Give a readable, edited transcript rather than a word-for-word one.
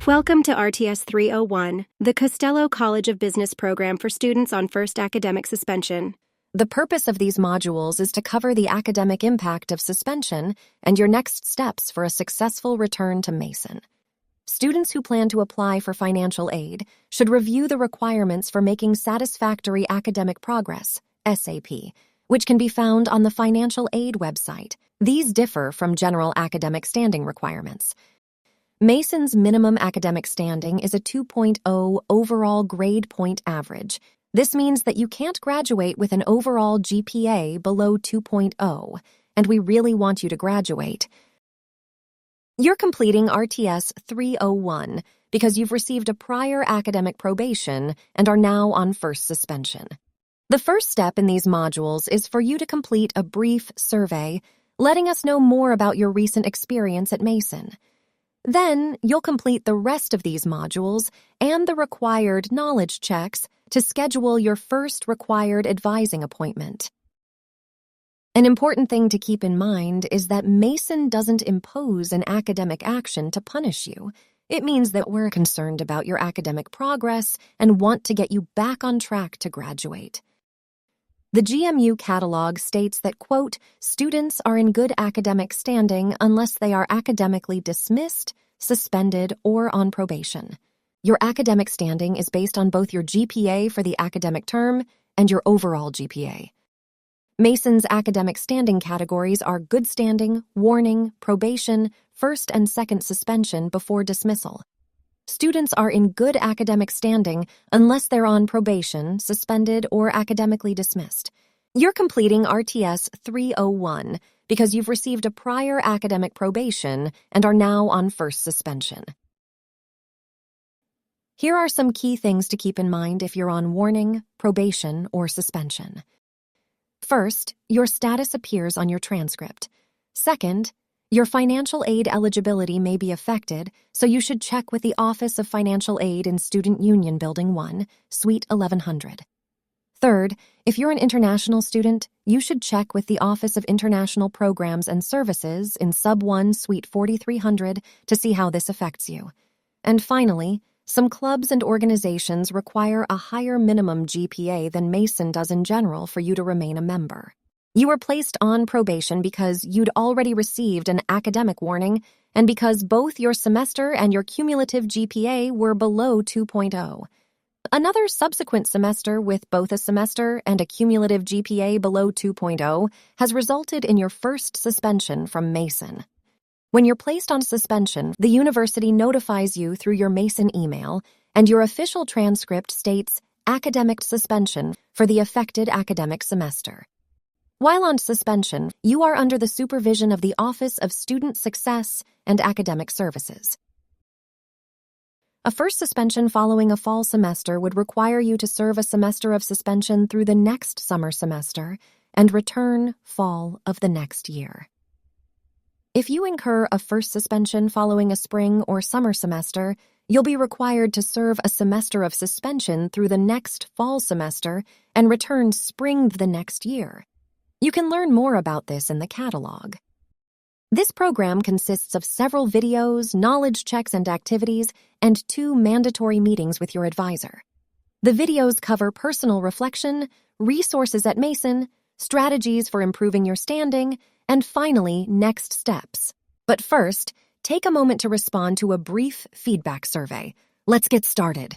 Welcome to RTS 301, the Costello College of Business program for students on first academic suspension. The purpose of these modules is to cover the academic impact of suspension and your next steps for a successful return to Mason. Students who plan to apply for financial aid should review the requirements for making satisfactory academic progress, SAP, which can be found on the financial aid website. These differ from general academic standing requirements. Mason's minimum academic standing is a 2.0 overall grade point average. This means that you can't graduate with an overall GPA below 2.0, and we really want you to graduate. You're completing RTS 301 because you've received a prior academic probation and are now on first suspension. The first step in these modules is for you to complete a brief survey, letting us know more about your recent experience at Mason. Then, you'll complete the rest of these modules and the required knowledge checks to schedule your first required advising appointment. An important thing to keep in mind is that Mason doesn't impose an academic action to punish you. It means that we're concerned about your academic progress and want to get you back on track to graduate. The GMU catalog states that, quote, students are in good academic standing unless they are academically dismissed, suspended, or on probation. Your academic standing is based on both your GPA for the academic term and your overall GPA. Mason's academic standing categories are good standing, warning, probation, first and second suspension before dismissal. Students are in good academic standing unless they're on probation, suspended, or academically dismissed. You're completing RTS 301 because you've received a prior academic probation and are now on first suspension. Here are some key things to keep in mind if you're on warning, probation, or suspension. First, your status appears on your transcript. Second, your financial aid eligibility may be affected, so you should check with the Office of Financial Aid in Student Union Building 1, Suite 1100. Third, if you're an international student, you should check with the Office of International Programs and Services in Sub 1, Suite 4300 to see how this affects you. And finally, some clubs and organizations require a higher minimum GPA than Mason does in general for you to remain a member. You were placed on probation because you'd already received an academic warning and because both your semester and your cumulative GPA were below 2.0. Another subsequent semester with both a semester and a cumulative GPA below 2.0 has resulted in your first suspension from Mason. When you're placed on suspension, the university notifies you through your Mason email, and your official transcript states academic suspension for the affected academic semester. While on suspension, you are under the supervision of the Office of Student Success and Academic Services. A first suspension following a fall semester would require you to serve a semester of suspension through the next summer semester and return fall of the next year. If you incur a first suspension following a spring or summer semester, you'll be required to serve a semester of suspension through the next fall semester and return spring the next year. You can learn more about this in the catalog. This program consists of several videos, knowledge checks and activities, and 2 mandatory meetings with your advisor. The videos cover personal reflection, resources at Mason, strategies for improving your standing, and finally, next steps. But first, take a moment to respond to a brief feedback survey. Let's get started.